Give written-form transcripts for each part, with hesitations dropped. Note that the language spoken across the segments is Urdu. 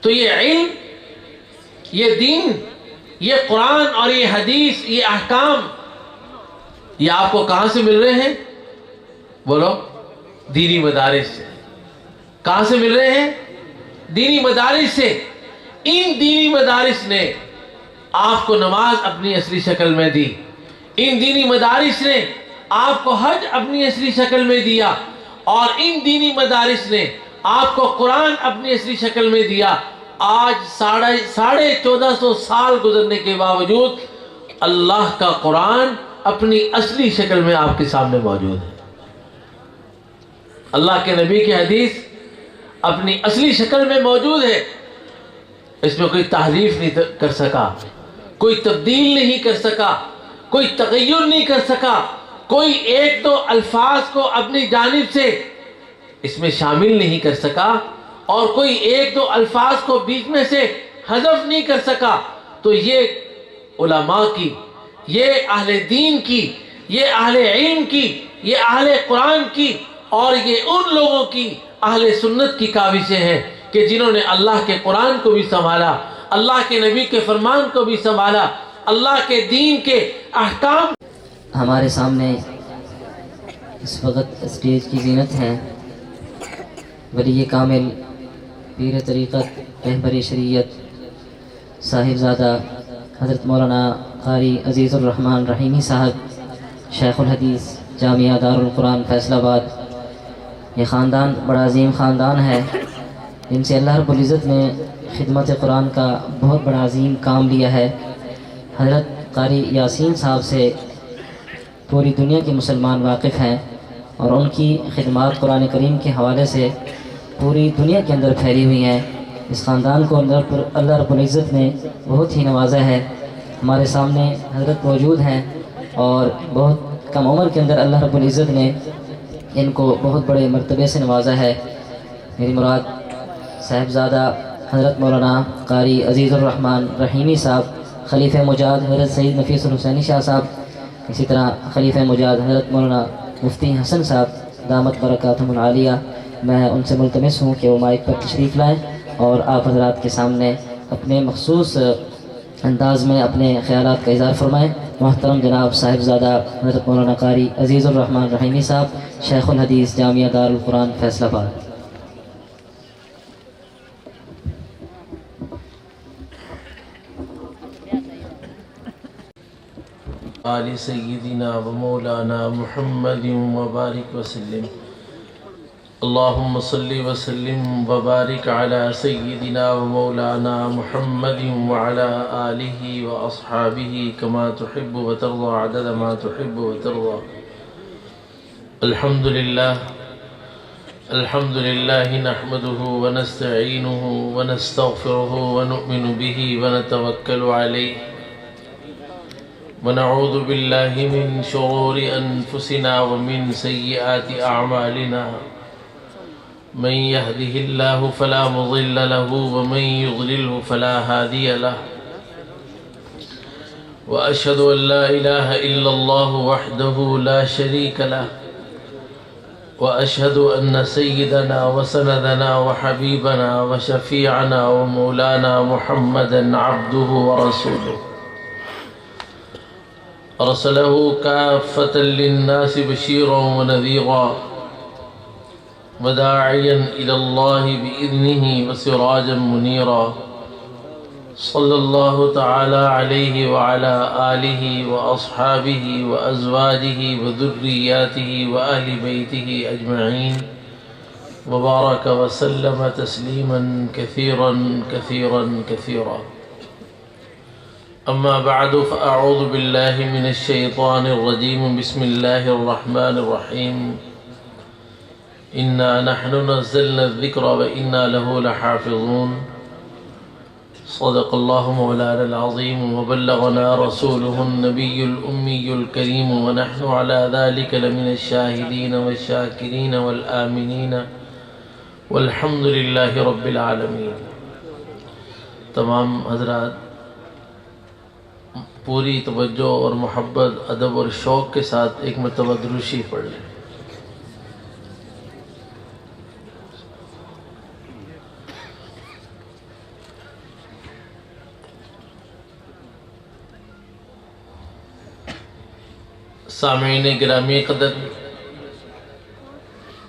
تو یہ علم، یہ دین، یہ قرآن اور یہ حدیث، یہ احکام، یہ آپ کو کہاں سے مل رہے ہیں؟ بولو، دینی مدارس سے۔ کہاں سے مل رہے ہیں؟ دینی مدارس سے۔ ان دینی مدارس نے آپ کو نماز اپنی اصلی شکل میں دی، ان دینی مدارس نے آپ کو حج اپنی اصلی شکل میں دیا، اور ان دینی مدارس نے آپ کو قرآن اپنی اصلی شکل میں دیا۔ آج 1450 سال گزرنے کے باوجود اللہ کا قرآن اپنی اصلی شکل میں آپ کے سامنے موجود ہے۔ اللہ کے نبی کی حدیث اپنی اصلی شکل میں موجود ہے۔ اس میں کوئی تحریف نہیں کر سکا، کوئی تبدیل نہیں کر سکا، کوئی تغیر نہیں کر سکا، کوئی ایک دو الفاظ کو اپنی جانب سے اس میں شامل نہیں کر سکا، اور کوئی ایک دو الفاظ کو بیچ میں سے حذف نہیں کر سکا۔ تو یہ علماء کی، یہ اہل دین کی، یہ اہل علم کی، یہ اہل قرآن کی، اور یہ ان لوگوں کی اہل سنت کی کاوشیں ہیں کہ جنہوں نے اللہ کے قرآن کو بھی سنبھالا، اللہ کے نبی کے فرمان کو بھی سنبھالا، اللہ کے دین کے احکام۔ ہمارے سامنے اس وقت اسٹیج کی زینت ہے ولی کامل، پیر طریقت، رہبر شریعت، صاحبزادہ حضرت مولانا قاری عزیز الرحمن رحیمی صاحب، شیخ الحدیث، جامعہ دارالقرآن فیصل آباد۔ یہ خاندان بڑا عظیم خاندان ہے، جن سے اللہ رب العزت نے خدمت قرآن کا بہت بڑا عظیم کام لیا ہے۔ حضرت قاری یاسین صاحب سے پوری دنیا کے مسلمان واقف ہیں، اور ان کی خدمات قرآن کریم کے حوالے سے پوری دنیا کے اندر پھیلی ہوئی ہیں۔ اس خاندان کو اللہ رب العزت نے بہت ہی نوازا ہے۔ ہمارے سامنے حضرت موجود ہیں، اور بہت کم عمر کے اندر اللہ رب العزت نے ان کو بہت بڑے مرتبے سے نوازا ہے۔ میری مراد صاحبزادہ حضرت مولانا قاری عزیز الرحمن رحیمی صاحب، خلیفہ مجاہد حضرت سید نفیس الحسینی شاہ صاحب، اسی طرح خلیفہ مجاہد حضرت مولانا مفتی حسن صاحب دامت برکاتہم العالیہ۔ میں ان سے ملتمس ہوں کہ وہ مائک پر تشریف لائیں اور آپ حضرات کے سامنے اپنے مخصوص انداز میں اپنے خیالات کا اظہار فرمائیں۔ محترم جناب صاحبزادہ حضرت مولانا قاری عزیز الرحمن رحیمی صاحب، شیخ الحدیث، جامعہ دارالقرآن فیصل آباد۔ آل سیدنا و مولانا محمد وبارک وسلم۔ اللہم صلی وسلم وبارک علی سیدنا و مولانا محمد وعلی آلہ و اصحابہ کما تحب و ترضى عدد ما تحب و ترضى۔ الحمد للہ نحمده ونستعینه ونستغفره ونؤمن به ونتوکل علیہ، ونعوذ باللہ من شرور انفسنا ومن سیئات اعمالنا، من يهده الله فلا مضل له ومن يضلله فلا هادي له، وأشهد أن لا إله إلا الله وحده لا شريك له، وأشهد أن سيدنا وسندنا وحبيبنا وشفيعنا ومولانا محمدا عبده ورسوله، أرسله كافة للناس بشيرا ونذيرا وداعيا إلى الله بإذنه وسراجا منيرا، صلى الله تعالى عليه وعلى آله وأصحابه وأزواجه وذرياته وأهل بيته أجمعين، وبارك وسلم تسليما كثيرا كثيرا كثيرا. أما بعد، فأعوذ بالله من الشيطان الرجيم. بسم الله الرحمن الرحيم. إنا نحن نزلنا الذكر وإنا له لحافظون. صدق الله مولانا العظيم، وبلغنا رسوله النبي الأمي الكريم، ونحن على ذلك لمن الشاهدين والشاكرين والآمنين، والحمد لله رب العالمين. تمام حضرات پوری توجہ اور محبت، ادب اور شوق کے ساتھ ایک مرتبہ درود شریف پڑھ لیں۔ سامعین گرامی قدر،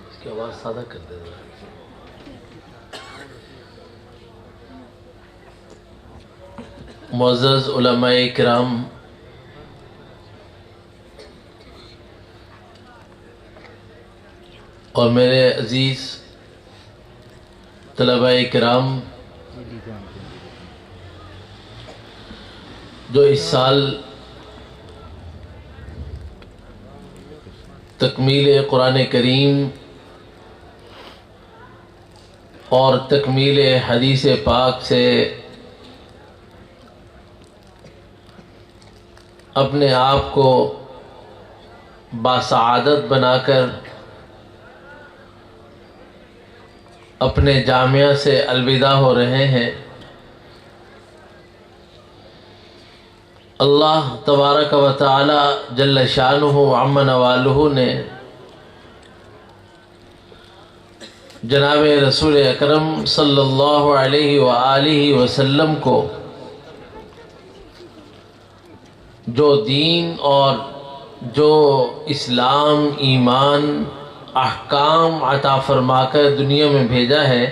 اس کی آواز سادہ کر دے ذرا۔ معزز علماء کرام، اور میرے عزیز طلباء کرام جو اس سال تکمیل قرآن کریم اور تکمیل حدیث پاک سے اپنے آپ کو باسعادت بنا کر اپنے جامعہ سے الوداع ہو رہے ہیں، اللہ تبارک و تعالی جل شانہ عم نوالہ نے جناب رسول اکرم صلی اللہ علیہ وآلہ وسلم کو جو دین اور جو اسلام، ایمان، احکام عطا فرما کر دنیا میں بھیجا ہے،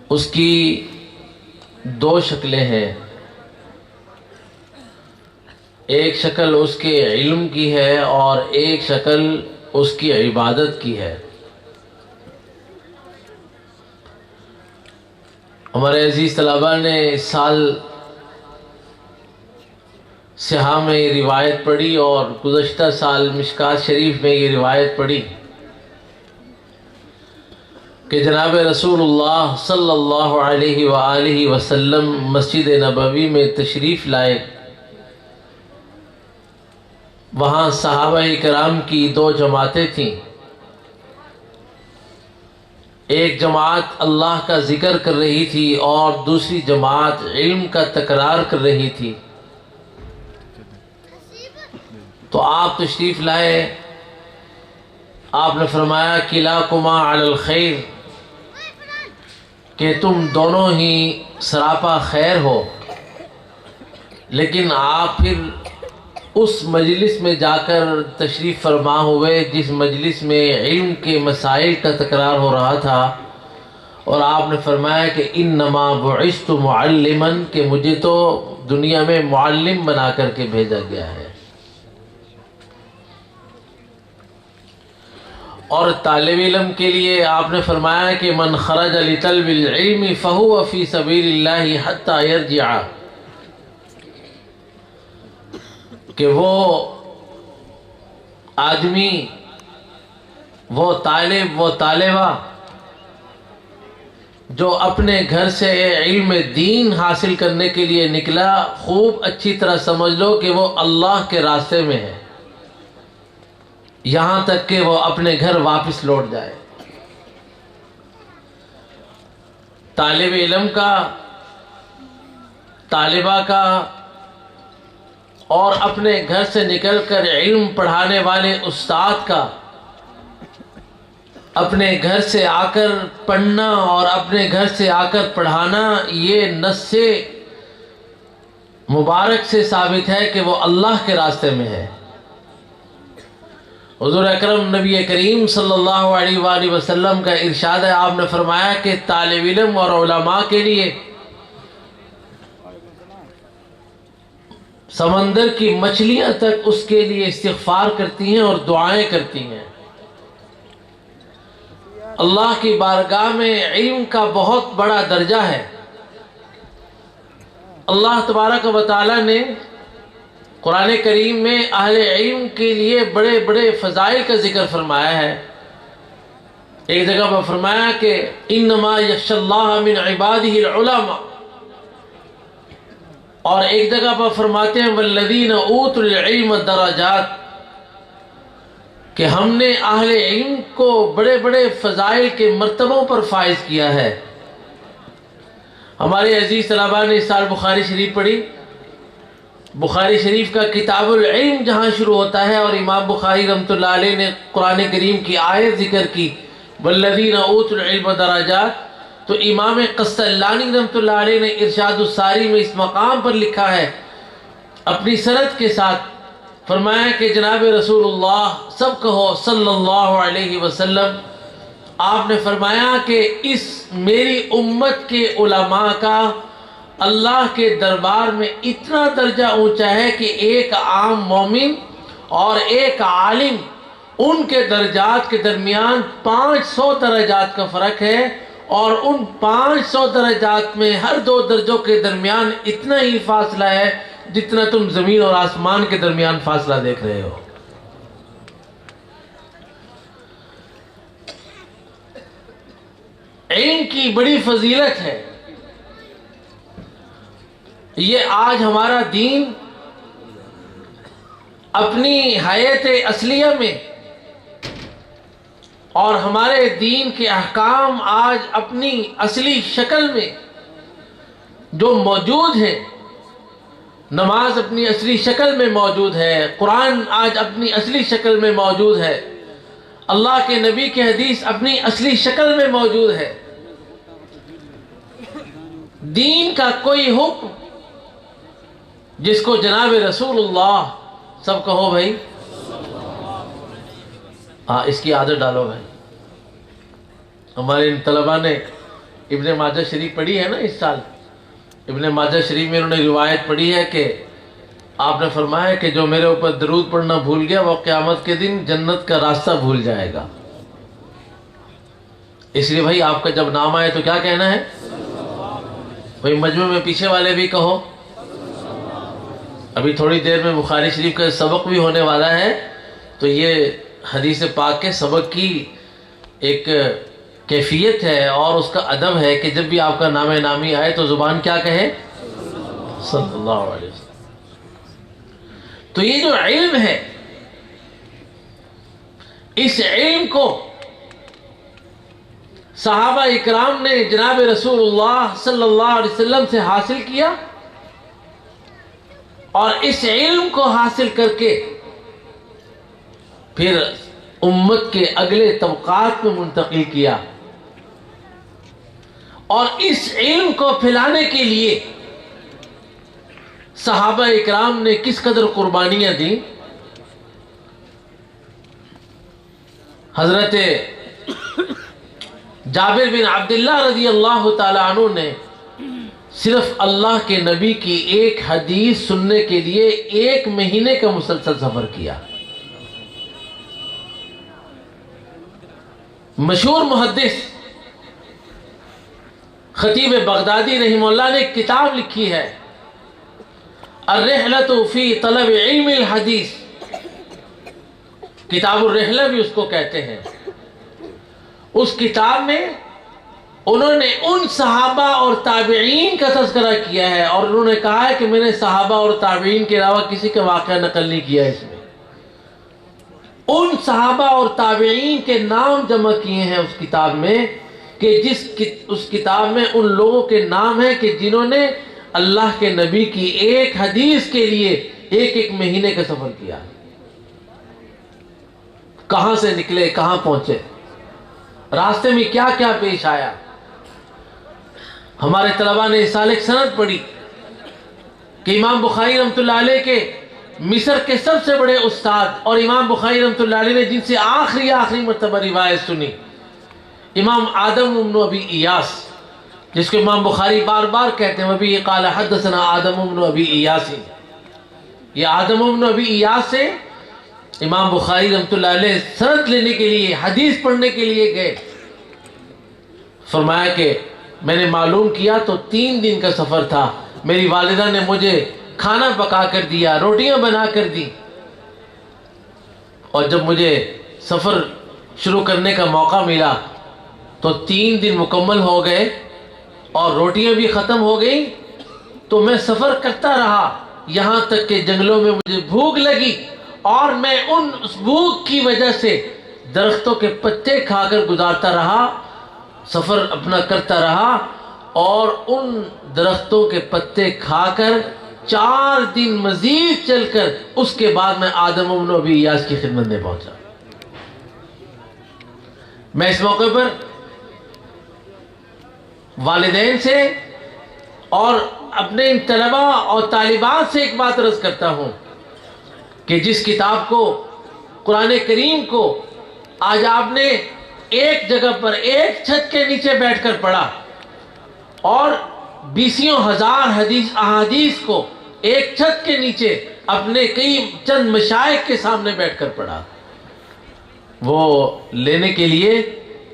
اس کی دو شکلیں ہیں۔ ایک شکل اس کے علم کی ہے اور ایک شکل اس کی عبادت کی ہے۔ ہمارے عزیز طلباء نے اس سال سیاہ میں یہ روایت پڑھی اور گزشتہ سال مشکات شریف میں یہ روایت پڑھی کہ جناب رسول اللہ صلی اللہ علیہ وآلہ وسلم مسجد نبوی میں تشریف لائے۔ وہاں صحابہ کرام کی دو جماعتیں تھیں، ایک جماعت اللہ کا ذکر کر رہی تھی اور دوسری جماعت علم کا تکرار کر رہی تھی۔ تو آپ تشریف لائے، آپ نے فرمایا کلاکما علی الخیر، کہ تم دونوں ہی سراپا خیر ہو، لیکن آپ پھر اس مجلس میں جا کر تشریف فرما ہوئے جس مجلس میں علم کے مسائل کا تکرار ہو رہا تھا، اور آپ نے فرمایا کہ انما بعثت معلما، کہ مجھے تو دنیا میں معلم بنا کر کے بھیجا گیا ہے۔ اور طالب علم کے لیے آپ نے فرمایا کہ من خرج لطلب العلم فهو فی سبیل اللہ حتی یرجع، کہ وہ آدمی، وہ طالب، وہ طالبہ جو اپنے گھر سے علم دین حاصل کرنے کے لیے نکلا، خوب اچھی طرح سمجھ لو کہ وہ اللہ کے راستے میں ہے، یہاں تک کہ وہ اپنے گھر واپس لوٹ جائے۔ طالب علم کا، طالبہ کا، اور اپنے گھر سے نکل کر علم پڑھانے والے استاد کا اپنے گھر سے آ کر پڑھنا اور اپنے گھر سے آ کر پڑھانا، یہ نص سے مبارک سے ثابت ہے کہ وہ اللہ کے راستے میں ہے۔ حضور اکرم نبی کریم صلی اللہ علیہ وآلہ وسلم کا ارشاد ہے، آپ نے فرمایا کہ طالب علم اور علماء کے لیے سمندر کی مچھلیاں تک اس کے لیے استغفار کرتی ہیں اور دعائیں کرتی ہیں۔ اللہ کی بارگاہ میں علم کا بہت بڑا درجہ ہے۔ اللہ تبارک و تعالی نے قرآن کریم میں اہل علم کے لیے بڑے بڑے فضائل کا ذکر فرمایا ہے۔ ایک جگہ پر فرمایا کہ انما یخشی اللہ من عبادہ العلماء، اور ایک جگہ پر فرماتے ہیں والذین اوتوا العلم درجات، کہ ہم نے اہل علم کو بڑے بڑے فضائل کے مرتبوں پر فائز کیا ہے۔ ہمارے عزیز طلباء نے اس سال بخاری شریف پڑھی۔ بخاری شریف کا کتاب العلم جہاں شروع ہوتا ہے اور امام بخاری رحمۃ اللہ علیہ نے قرآن کریم کی آیت ذکر کی والذین اوتوا العلم درجات، تو امام قسطلانی رحمۃ اللہ علیہ نے ارشاد الساری میں اس مقام پر لکھا ہے اپنی سند کے ساتھ فرمایا کہ جناب رسول اللہ سب کہو صلی اللہ علیہ وسلم، آپ نے فرمایا کہ اس میری امت کے علماء کا اللہ کے دربار میں اتنا درجہ اونچا ہے کہ ایک عام مومن اور ایک عالم، ان کے درجات کے درمیان 500 درجات کا فرق ہے، اور ان 500 درجات میں ہر 2 درجوں کے درمیان اتنا ہی فاصلہ ہے جتنا تم زمین اور آسمان کے درمیان فاصلہ دیکھ رہے ہو۔ علم کی بڑی فضیلت ہے۔ یہ آج ہمارا دین اپنی حیات اصلیہ میں اور ہمارے دین کے احکام آج اپنی اصلی شکل میں جو موجود ہیں، نماز اپنی اصلی شکل میں موجود ہے، قرآن آج اپنی اصلی شکل میں موجود ہے، اللہ کے نبی کی حدیث اپنی اصلی شکل میں موجود ہے۔ دین کا کوئی حکم جس کو جناب رسول اللہ، سب کہو بھائی، اس کی عادت ڈالو بھائی۔ ہمارے ان طلباء نے ابن ماجہ شریف پڑھی ہے نا اس سال، ابن ماجہ شریف میں انہوں نے روایت پڑھی ہے کہ آپ نے فرمایا کہ جو میرے اوپر درود پڑھنا بھول گیا وہ قیامت کے دن جنت کا راستہ بھول جائے گا۔ اس لیے بھائی آپ کا جب نام آئے تو کیا کہنا ہے بھائی؟ مجمع میں پیچھے والے بھی کہو۔ ابھی تھوڑی دیر میں بخاری شریف کا سبق بھی ہونے والا ہے، تو یہ حدیث پاک کے سبق کی ایک کیفیت ہے اور اس کا ادب ہے کہ جب بھی آپ کا نام نامی آئے تو زبان کیا کہے؟ صلی اللہ علیہ وسلم۔ تو یہ جو علم ہے، اس علم کو صحابہ اکرام نے جناب رسول اللہ صلی اللہ علیہ وسلم سے حاصل کیا، اور اس علم کو حاصل کر کے پھر امت کے اگلے طبقات میں منتقل کیا، اور اس علم کو پھیلانے کے لیے صحابہ اکرام نے کس قدر قربانیاں دیں۔ حضرت جابر بن عبداللہ رضی اللہ تعالی عنہ نے صرف اللہ کے نبی کی ایک حدیث سننے کے لیے 1 مہینے کا مسلسل سفر کیا۔ مشہور محدث خطیب بغدادی رحمہ اللہ نے ایک کتاب لکھی ہے، الرحلۃ فی طلب علم الحدیث، کتاب الرحلہ بھی اس کو کہتے ہیں۔ اس کتاب میں انہوں نے ان صحابہ اور تابعین کا تذکرہ کیا ہے، اور انہوں نے کہا ہے کہ میں نے صحابہ اور تابعین کے علاوہ کسی کا واقعہ نقل نہیں کیا اس میں۔ ان صحابہ اور تابعین کے نام جمع کیے ہیں اس کتاب میں، کہ اس کتاب میں ان لوگوں کے نام ہیں کہ جنہوں نے اللہ کے نبی کی ایک حدیث کے لیے 1 مہینے کا سفر کیا۔ کہاں سے نکلے، کہاں پہنچے، راستے میں کیا کیا پیش آیا۔ ہمارے طلباء نے سالک سند پڑھی کہ امام بخاری رحمۃ اللہ علیہ کے مصر کے سب سے بڑے استاد، اور امام بخاری رحمۃ اللہ علیہ نے جن سے آخری مرتبہ روایت سنی، امام آدم بن ابی ایاس، جس کو امام بخاری بار بار کہتے ہیں وبی قال حدثنا آدم بن ابی ایاس۔ یہ آدم بن ابی ایاس سے امام بخاری رحمۃ اللہ علیہ سند لینے کے لیے، حدیث پڑھنے کے لیے گئے۔ فرمایا کہ میں نے معلوم کیا تو 3 دن کا سفر تھا، میری والدہ نے مجھے کھانا پکا کر دیا، روٹیاں بنا کر دی، اور جب مجھے سفر شروع کرنے کا موقع ملا تو 3 دن مکمل ہو گئے اور روٹیاں بھی ختم ہو گئیں، تو میں سفر کرتا رہا یہاں تک کہ جنگلوں میں مجھے بھوک لگی، اور میں اس بھوک کی وجہ سے درختوں کے پتے کھا کر گزارتا رہا، سفر اپنا کرتا رہا، اور ان درختوں کے پتے کھا کر 4 دن مزید چل کر اس کے بعد میں آدم بن ابی ایاس کی خدمت میں پہنچا۔ میں اس موقع پر والدین سے اور اپنے ان طلبہ اور طالبات سے ایک بات عرض کرتا ہوں کہ جس کتاب کو، قرآن کریم کو آج آپ نے ایک جگہ پر ایک چھت کے نیچے بیٹھ کر پڑھا اور بیسیوں ہزار احادیث کو ایک چھت کے نیچے اپنے کئی چند مشائخ کے سامنے بیٹھ کر پڑھا، وہ لینے کے لیے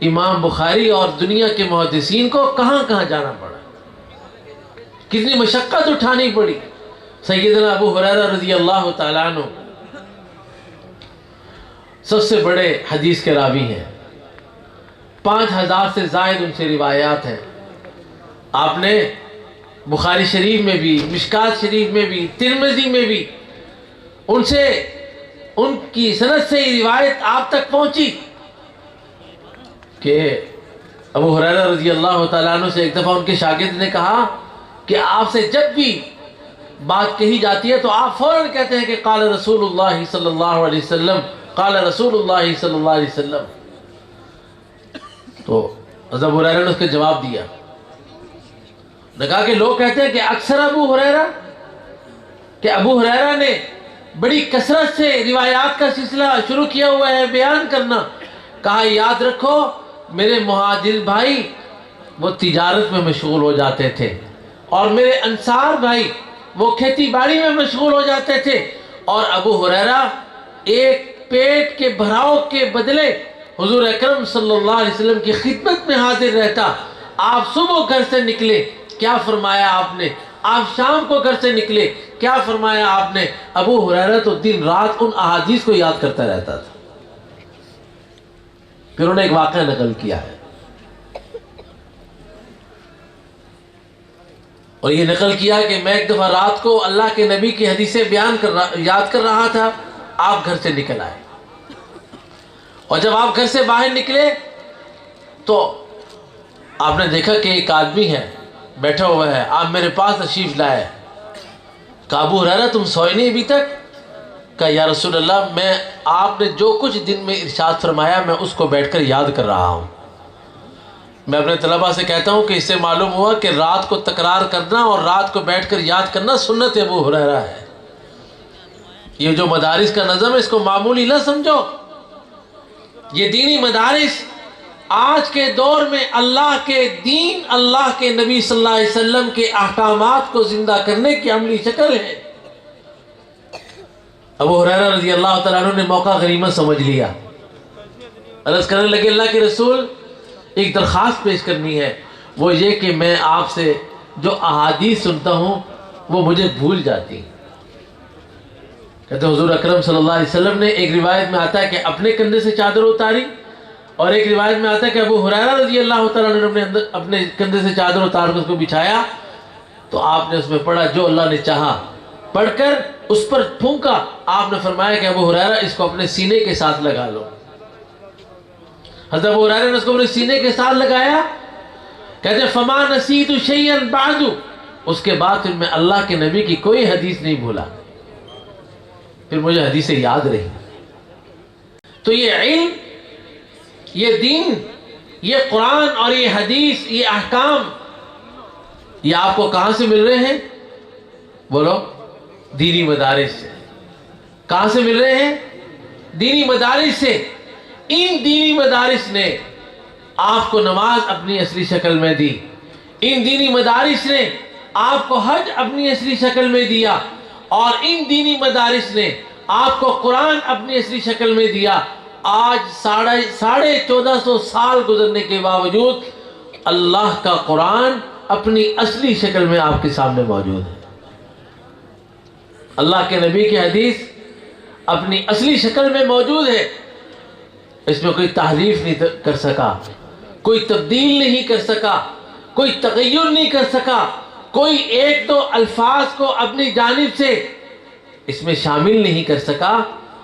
امام بخاری اور دنیا کے محدثین کو کہاں کہاں جانا پڑا، کتنی مشقت اٹھانی پڑی۔ سیدنا ابو ہریرہ رضی اللہ تعالیٰ عنہ سب سے بڑے حدیث کے راوی ہیں، 5000 سے زائد ان سے روایات ہیں۔ آپ نے بخاری شریف میں بھی، مشکات شریف میں بھی، ترمذی میں بھی ان سے، ان کی سند سے یہ روایت آپ تک پہنچی کہ ابو ہریرہ رضی اللہ تعالیٰ عنہ سے ایک دفعہ ان کے شاگرد نے کہا کہ آپ سے جب بھی بات کہی جاتی ہے تو آپ فوراً کہتے ہیں کہ قال رسول اللہ صلی اللہ علیہ وسلم، قال رسول اللہ صلی اللہ علیہ وسلم۔ تو ابو ہریرہ نے اس کے جواب دیا، نے کہا کہ لوگ کہتے ہیں کہ اکثر ابو ہریرہ، کہ ابو ہریرہ نے بڑی کثرت سے روایات کا سلسلہ شروع کیا ہوا ہے بیان کرنا۔ کہا یاد رکھو میرے مہاجر بھائی وہ تجارت میں مشغول ہو جاتے تھے، اور میرے انصار بھائی وہ کھیتی باڑی میں مشغول ہو جاتے تھے، اور ابو ہریرہ ایک پیٹ کے بھراؤ کے بدلے حضور اکرم صلی اللہ علیہ وسلم کی خدمت میں حاضر رہتا۔ آپ صبح گھر سے نکلے، کیا فرمایا آپ نے؟ آپ شام کو گھر سے نکلے، کیا فرمایا آپ نے؟ ابو ہریرہ تو دن رات ان احادیث کو یاد کرتا رہتا تھا۔ پھر انہوں نے ایک واقعہ نقل کیا ہے، اور یہ نقل کیا کہ میں ایک دفعہ رات کو اللہ کے نبی کی حدیثیں یاد کر رہا تھا، آپ گھر سے نکل آئے، اور جب آپ گھر سے باہر نکلے تو آپ نے دیکھا کہ ایک آدمی ہے بیٹھا ہوا ہے، آپ میرے پاس تشریف لائے۔ کہا ابو ہریرہ تم سوئے نہیں ابھی تک؟ کہا یا رسول اللہ میں آپ نے جو کچھ دن میں ارشاد فرمایا میں اس کو بیٹھ کر یاد کر رہا ہوں۔ میں اپنے طلبہ سے کہتا ہوں کہ اس سے معلوم ہوا کہ رات کو تکرار کرنا اور رات کو بیٹھ کر یاد کرنا سنت ابو ہریرہ ہے۔ یہ جو مدارس کا نظم ہے اس کو معمولی نہ سمجھو، یہ دینی مدارس آج کے دور میں اللہ کے دین، اللہ کے نبی صلی اللہ علیہ وسلم کے احکامات کو زندہ کرنے کی عملی شکل ہے۔ ابو ہریرہ رضی اللہ تعالیٰ عنہ نے موقع غنیمت سمجھ لیا، عرض کرنے لگے اللہ کے رسول ایک درخواست پیش کرنی ہے، وہ یہ کہ میں آپ سے جو احادیث سنتا ہوں وہ مجھے بھول جاتی۔ کہتے حضور اکرم صلی اللہ علیہ وسلم نے، ایک روایت میں آتا ہے کہ اپنے کندھے سے چادر اتاری، اور ایک روایت میں آتا ہے کہ ابو ہریرہ رضی اللہ تعالیٰ عنہ نے اپنے کندھے سے چادر اتار کر اس کو بچھایا، تو آپ نے اس میں پڑھا جو اللہ نے چاہا، پڑھ کر اس پر پھونکا۔ آپ نے فرمایا کہ ابو ہریرہ اس کو اپنے سینے کے ساتھ لگا لو۔ حضرت ابو ہریرہ نے اس کو اپنے سینے کے ساتھ لگایا، کہتے ہیں فما نسیت شیئا بعد، اس کے بعد پھر میں اللہ کے نبی کی کوئی حدیث نہیں بھولا، پھر مجھے حدیثیں یاد رہی۔ تو یہ علم، یہ دین، یہ قرآن اور یہ حدیث، یہ احکام، یہ آپ کو کہاں سے مل رہے ہیں؟ بولو، دینی مدارس سے۔ کہاں سے مل رہے ہیں؟ دینی مدارس سے۔ ان دینی مدارس نے آپ کو نماز اپنی اصلی شکل میں دی، ان دینی مدارس نے آپ کو حج اپنی اصلی شکل میں دیا، اور ان دینی مدارس نے آپ کو قرآن اپنی اصلی شکل میں دیا۔ آج 1450 سال گزرنے کے باوجود اللہ کا قرآن اپنی اصلی شکل میں آپ کے سامنے موجود ہے۔ اللہ کے نبی کی حدیث اپنی اصلی شکل میں موجود ہے، اس میں کوئی تحریف نہیں کر سکا، کوئی تبدیل نہیں کر سکا، کوئی تغیر نہیں کر سکا، کوئی ایک دو الفاظ کو اپنی جانب سے اس میں شامل نہیں کر سکا،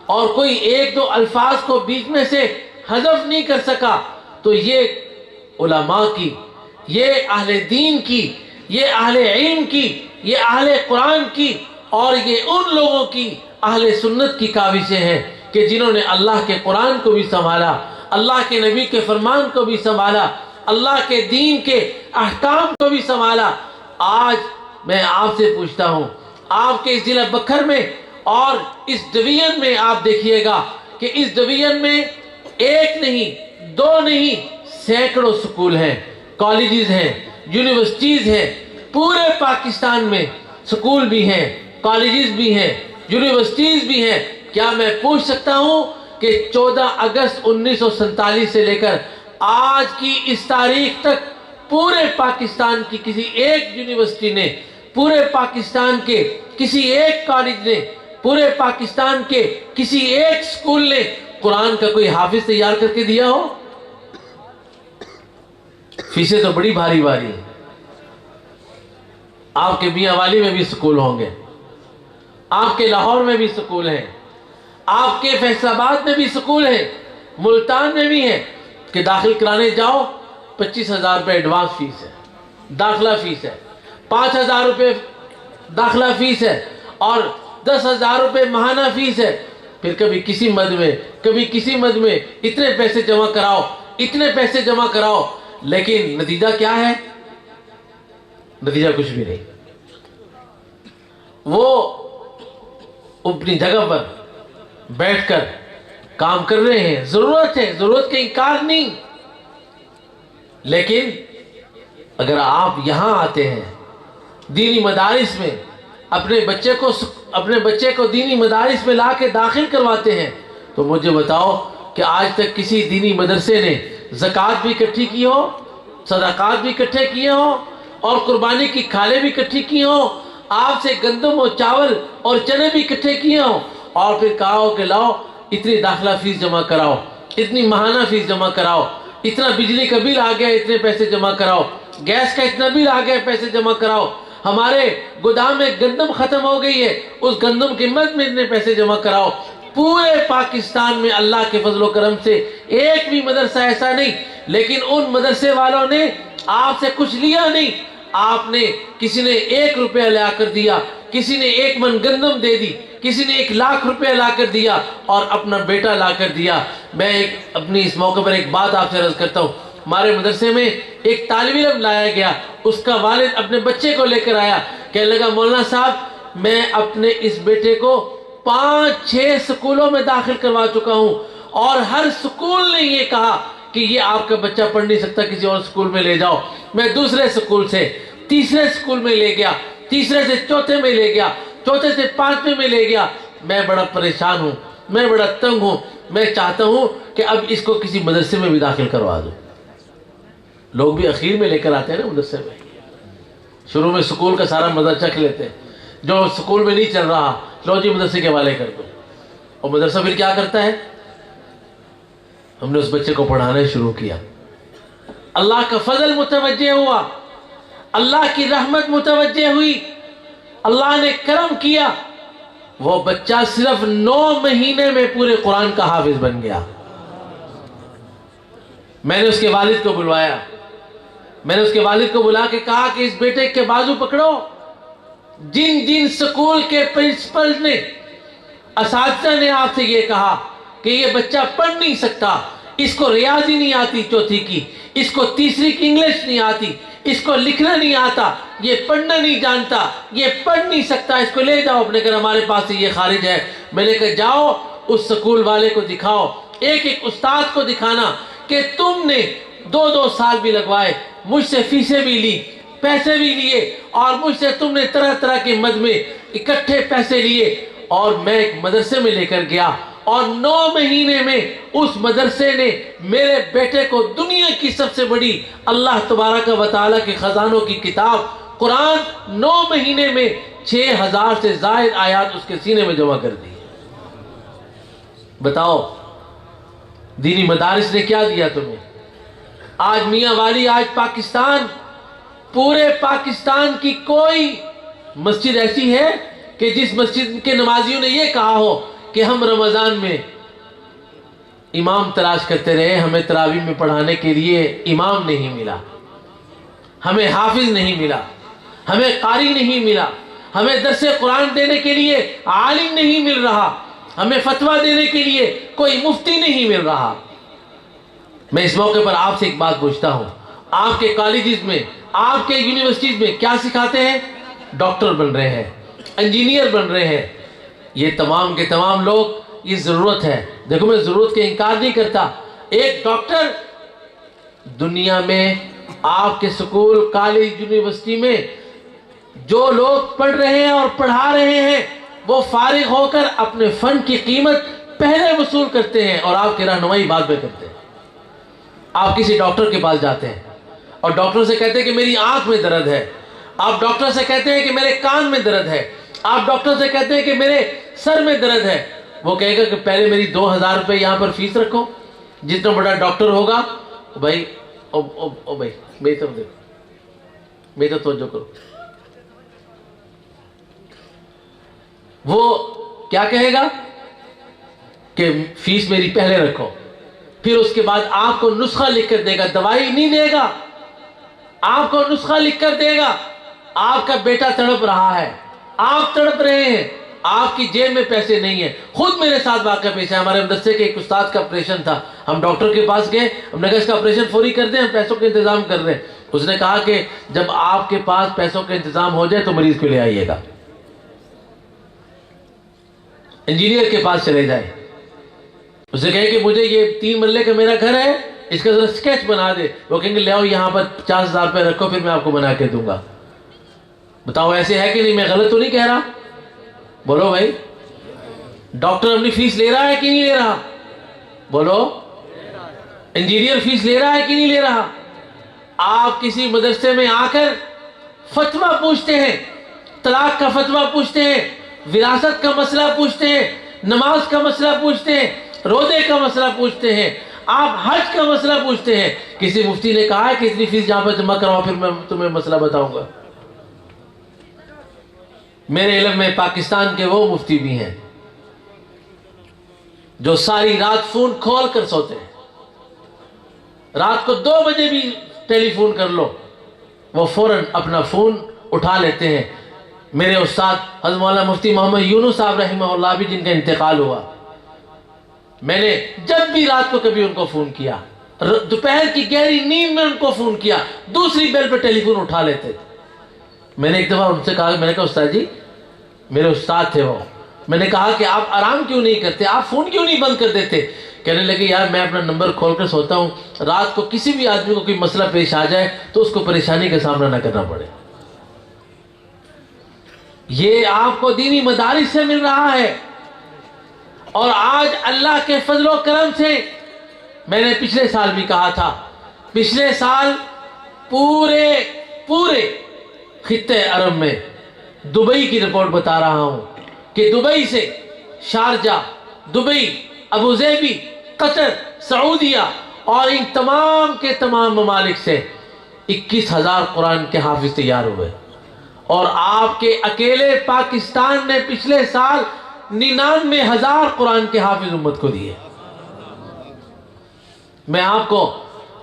اور کوئی ایک دو الفاظ کو بیچ میں سے حذف نہیں کر سکا۔ تو یہ علماء کی، یہ اہل دین کی، یہ اہل علم کی، یہ اہل قرآن کی، اور یہ ان لوگوں کی اہل سنت کی کاوشیں ہیں کہ جنہوں نے اللہ کے قرآن کو بھی سنبھالا، اللہ کے نبی کے فرمان کو بھی سنبھالا، اللہ کے دین کے احکام کو بھی سنبھالا، آج میں آپ سے پوچھتا ہوں، آپ کے اس ضلع بکھر میں اور اس ڈویژن میں آپ دیکھیے گا کہ اس ڈویژن میں ایک نہیں، دو نہیں، سینکڑوں سکول ہیں، کالجز ہیں، یونیورسٹیز ہیں۔ پورے پاکستان میں سکول بھی ہیں، کالجز بھی ہیں، یونیورسٹیز بھی ہیں۔ کیا میں پوچھ سکتا ہوں کہ 14 اگست 1947 سے لے کر آج کی اس تاریخ تک پورے پاکستان کی کسی ایک یونیورسٹی نے، پورے پاکستان کے کسی ایک کالج نے، پورے پاکستان کے کسی ایک سکول نے قرآن کا کوئی حافظ تیار کر کے دیا ہو؟ فیسیں تو بڑی بھاری بھاری ہیں۔ آپ کے میاں والی میں بھی سکول ہوں گے، آپ کے لاہور میں بھی سکول ہیں، آپ کے فیصل آباد میں بھی سکول ہیں، ملتان میں بھی ہیں کہ داخل کرانے جاؤ 25,000 روپے ایڈوانس فیس ہے، داخلہ فیس ہے، 5,000 روپے داخلہ فیس ہے اور 10,000 روپے ماہانہ فیس ہے۔ پھر کبھی کسی مد میں، کبھی کسی مد میں اتنے پیسے جمع کراؤ، اتنے پیسے جمع کراؤ، لیکن نتیجہ کیا ہے؟ نتیجہ کچھ بھی نہیں۔ وہ اپنی جگہ پر بیٹھ کر کام کر رہے ہیں، ضرورت ہے، ضرورت کا انکار نہیں، لیکن اگر آپ یہاں آتے ہیں دینی مدارس میں، اپنے بچے کو دینی مدارس میں لا کے داخل کرواتے ہیں، تو مجھے بتاؤ کہ آج تک کسی دینی مدرسے نے زکوٰۃ بھی اکٹھی کی ہو، صدقات بھی اکٹھے کیے ہوں اور قربانی کی کھالیں بھی اکٹھی کی ہوں، آپ سے گندم اور چاول اور چنے بھی اکٹھے کیے ہوں اور پھر کہا ہو کہ لاؤ اتنی داخلہ فیس جمع کراؤ، اتنی ماہانہ فیس جمع کراؤ، اتنا بجلی کا بل آ گیا اتنے پیسے جمع کراؤ، گیس کا اتنا بل آ گیا پیسے جمع کراؤ، ہمارے گودام میں گندم ختم ہو گئی ہے اس گندم کی مد میں اتنے پیسے جمع کراؤ۔ پورے پاکستان میں اللہ کے فضل و کرم سے ایک بھی مدرسہ ایسا نہیں، لیکن ان مدرسے والوں نے آپ سے کچھ لیا نہیں، آپ نے کسی نے 1 روپیہ لا کر دیا، کسی نے 1 من گندم دے دی، کسی نے 1,00,000 روپیہ لا کر دیا اور اپنا بیٹا لا کر دیا۔ میں اپنی اس موقع پر ایک بات آپ سے عرض کرتا ہوں، ہمارے مدرسے میں ایک طالب علم لایا گیا، اس کا والد اپنے بچے کو لے کر آیا، کہنے لگا مولانا صاحب میں اپنے اس بیٹے کو 5-6 سکولوں میں داخل کروا چکا ہوں اور ہر سکول نے یہ کہا کہ یہ آپ کا بچہ پڑھ نہیں سکتا، کسی اور سکول میں لے جاؤ۔ میں دوسرے سکول سے تیسرے سکول میں لے گیا، تیسرے سے چوتھے میں لے گیا، چوتھے سے 5ویں میں لے گیا۔ میں بڑا پریشان ہوں، میں بڑا تنگ ہوں، میں چاہتا ہوں کہ اب اس کو کسی مدرسے میں بھی داخل کروا دوں۔ لوگ بھی اخیر میں لے کر آتے ہیں نا مدرسے میں، شروع میں سکول کا سارا مزہ چکھ لیتے ہیں، جو سکول میں نہیں چل رہا لو جی مدرسے کے حوالے کر دو، اور مدرسہ پھر کیا کرتا ہے؟ ہم نے اس بچے کو پڑھانا شروع کیا، اللہ کا فضل متوجہ ہوا، اللہ کی رحمت متوجہ ہوئی، اللہ نے کرم کیا، وہ بچہ صرف 9 مہینے میں پورے قرآن کا حافظ بن گیا۔ میں نے اس کے والد کو بلوایا، میں نے اس کے والد کو بلا کے کہا کہ اس بیٹے کے بازو پکڑو، جن جن سکول کے پرنسپل نے، اساتذہ نے آپ سے یہ کہا کہ یہ بچہ پڑھ نہیں سکتا، اس کو ریاضی نہیں آتی 4تھی کی، اس کو 3ری کی انگلش نہیں آتی، اس کو لکھنا نہیں آتا، یہ پڑھنا نہیں جانتا، یہ پڑھ نہیں سکتا، اس کو لے جاؤ اپنے گھر، ہمارے پاس سے یہ خارج ہے۔ میں نے کہا جاؤ اس سکول والے کو دکھاؤ، ایک ایک استاد کو دکھانا کہ تم نے 2 سال بھی لگوائے، مجھ سے فیسیں بھی لی، پیسے بھی لیے، اور مجھ سے تم نے طرح طرح کے مد میں اکٹھے پیسے لیے، اور میں ایک مدرسے میں لے کر گیا، اور 9 مہینے میں اس مدرسے نے میرے بیٹے کو دنیا کی سب سے بڑی اللہ تبارک و تعالیٰ کے خزانوں کی کتاب قرآن 9 مہینے میں 6,000 سے زائد آیات اس کے سینے میں جمع کر دی۔ بتاؤ دینی مدارس نے کیا دیا تمہیں؟ آج میاں والی، آج پاکستان، پورے پاکستان کی کوئی مسجد ایسی ہے کہ جس مسجد کے نمازیوں نے یہ کہا ہو کہ ہم رمضان میں امام تلاش کرتے رہے، ہمیں تراویح میں پڑھانے کے لیے امام نہیں ملا، ہمیں حافظ نہیں ملا، ہمیں قاری نہیں ملا، ہمیں درس قرآن دینے کے لیے عالم نہیں مل رہا، ہمیں فتویٰ دینے کے لیے کوئی مفتی نہیں مل رہا۔ میں اس موقع پر آپ سے ایک بات پوچھتا ہوں، آپ کے کالجز میں، آپ کے یونیورسٹیز میں کیا سکھاتے ہیں؟ ڈاکٹر بن رہے ہیں، انجینئر بن رہے ہیں۔ یہ تمام کے تمام لوگ، یہ ضرورت ہے۔ دیکھو میں ضرورت کے انکار نہیں کرتا۔ ایک ڈاکٹر دنیا میں آپ کے سکول، کالج، یونیورسٹی میں جو لوگ پڑھ رہے ہیں اور پڑھا رہے ہیں، وہ فارغ ہو کر اپنے فن کی قیمت پہلے وصول کرتے ہیں اور آپ کی رہنمائی بعد میں کرتے ہیں۔ آپ کسی ڈاکٹر کے پاس جاتے ہیں اور ڈاکٹر سے کہتے ہیں کہ میری آنکھ میں درد ہے، آپ ڈاکٹر سے کہتے ہیں کہ میرے کان میں درد ہے، آپ ڈاکٹر سے کہتے ہیں کہ میرے سر میں درد ہے، وہ کہے گا کہ پہلے میری 2000 روپے یہاں پر فیس رکھو۔ جتنا بڑا ڈاکٹر ہوگا، بھائی بھائی میری طرف دیکھو، میری طرف توجہ کرو، وہ کیا کہے گا کہ فیس میری پہلے رکھو، پھر اس کے بعد آپ کو نسخہ لکھ کر دے گا، دوائی نہیں دے گا، آپ کو نسخہ لکھ کر دے گا۔ آپ کا بیٹا تڑپ رہا ہے، آپ تڑپ رہے ہیں، آپ کی جیب میں پیسے نہیں ہیں۔ خود میرے ساتھ واقعہ پیش ہے، ہمارے مدرسے کے ایک استاد کا آپریشن تھا، ہم ڈاکٹر کے پاس گئے، ہم نے کہا اس کا آپریشن فوری کر دیں، ہم پیسوں کا انتظام کر رہے ہیں۔ اس نے کہا کہ جب آپ کے پاس پیسوں کا انتظام ہو جائے تو مریض کو لے آئیے گا۔ انجینئر کے پاس چلے جائے، اسے کہے کہ مجھے یہ 3 مرلے کا میرا گھر ہے، اس کا ذرا اسکیچ بنا دے، وہ کہیں گے لے آؤ یہاں پر 50,000 روپے رکھو، پھر میں آپ کو بنا کے دوں گا۔ بتاؤ ایسے ہے کہ نہیں؟ میں غلط تو نہیں کہہ رہا؟ بولو بھائی، ڈاکٹر اپنی فیس لے رہا ہے کہ نہیں لے رہا؟ بولو، انجینئر فیس لے رہا ہے کہ نہیں لے رہا؟ آپ کسی مدرسے میں آ کر فتویٰ پوچھتے ہیں، طلاق کا فتویٰ پوچھتے ہیں، وراثت کا مسئلہ پوچھتے ہیں، نماز کا مسئلہ پوچھتے ہیں، روزے کا مسئلہ پوچھتے ہیں، آپ حج کا مسئلہ پوچھتے ہیں۔ کسی مفتی نے کہا ہے کہ اتنی فیس جہاں پر جمع کراؤ پھر میں تمہیں مسئلہ بتاؤں گا؟ میرے علم میں پاکستان کے وہ مفتی بھی ہیں جو ساری رات فون کھول کر سوتے ہیں، رات کو 2 بجے بھی ٹیلی فون کر لو وہ فوراً اپنا فون اٹھا لیتے ہیں۔ میرے استاد حضرت مولانا مفتی محمد یونس صاحب رحمہ اللہ بھی، جن کا انتقال ہوا، میں نے جب بھی رات کو کبھی ان کو فون کیا، دوپہر کی گہری نیند میں ان کو فون کیا، دوسری بیل پہ ٹیلی فون اٹھا لیتے تھے۔ میں نے ایک دفعہ ان سے کہا، میں نے کہا استاد جی، میرے استاد تھے وہ، میں نے کہا کہ آپ آرام کیوں نہیں کرتے، آپ فون کیوں نہیں بند کر دیتے؟ کہنے لگے یار میں اپنا نمبر کھول کر سوتا ہوں، رات کو کسی بھی آدمی کو کوئی مسئلہ پیش آ جائے تو اس کو پریشانی کا سامنا نہ کرنا پڑے۔ یہ آپ کو دینی مدارس سے مل رہا ہے، اور آج اللہ کے فضل و کرم سے، میں نے پچھلے سال بھی کہا تھا، پچھلے سال پورے خطے عرب میں، دبئی کی رپورٹ بتا رہا ہوں کہ دبئی سے شارجہ، دبئی، ابوظہبی، قطر، سعودیہ اور ان تمام کے تمام ممالک سے 21,000 قرآن کے حافظ تیار ہوئے، اور آپ کے اکیلے پاکستان نے پچھلے سال 99,000 قرآن کے حافظ امت کو دیے۔ میں آپ کو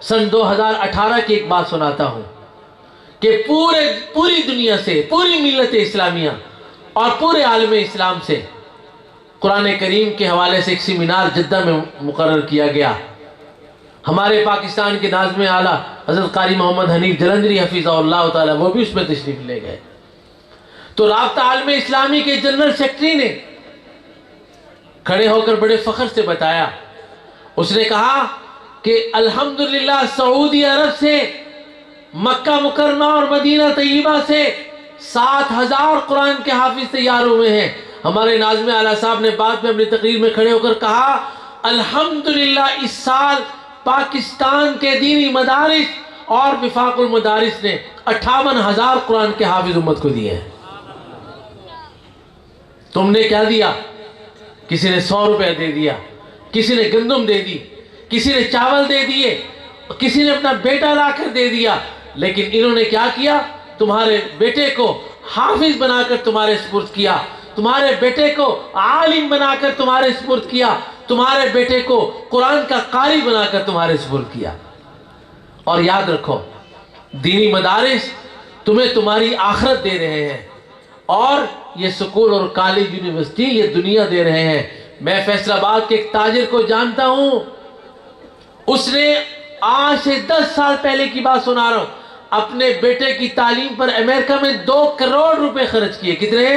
سن 2018 کی ایک بات سناتا ہوں کہ پوری دنیا سے، پوری ملت اسلامیہ اور پورے عالم اسلام سے قرآن کریم کے حوالے سے ایک سیمینار جدہ میں مقرر کیا گیا۔ ہمارے پاکستان کے ناظم اعلیٰ حضرت قاری محمد حنیف جلندری حفظہ اللہ تعالی، وہ بھی اس میں تشریف لے گئے۔ تو رابطہ عالم اسلامی کے جنرل سیکرٹری نے کھڑے ہو کر بڑے فخر سے بتایا، اس نے کہا کہ الحمدللہ سعودی عرب سے، مکہ مکرمہ اور مدینہ طیبہ سے 7,000 قرآن کے حافظ تیار ہوئے ہیں۔ ہمارے ناظم اعلیٰ صاحب نے بعد میں اپنی تقریر میں کھڑے ہو کر کہا، الحمدللہ اس سال پاکستان کے دینی مدارس اور وفاق المدارس نے 58,000 قرآن کے حافظ امت کو دیے ہیں۔ تم نے کیا دیا؟ کسی نے 100 روپے دے دیا، کسی نے گندم دے دی، کسی نے چاول دے دیے، کسی نے اپنا بیٹا لا کر دے دیا، لیکن انہوں نے کیا کیا؟ تمہارے بیٹے کو حافظ بنا کر تمہارے سپرد کیا، تمہارے بیٹے کو عالم بنا کر تمہارے سپرد کیا، تمہارے بیٹے کو قرآن کا قاری بنا کر تمہارے سپرد کیا۔ اور یاد رکھو، دینی مدارس تمہیں تمہاری آخرت دے رہے ہیں، اور یہ سکول اور کالج یونیورسٹی یہ دنیا دے رہے ہیں۔ میں فیصل آباد کے ایک تاجر کو جانتا ہوں، اس نے آج سے 10 سال پہلے کی بات سنا رہا ہوں، اپنے بیٹے کی تعلیم پر امریکہ میں 2 کروڑ روپے خرچ کیے. کتنے؟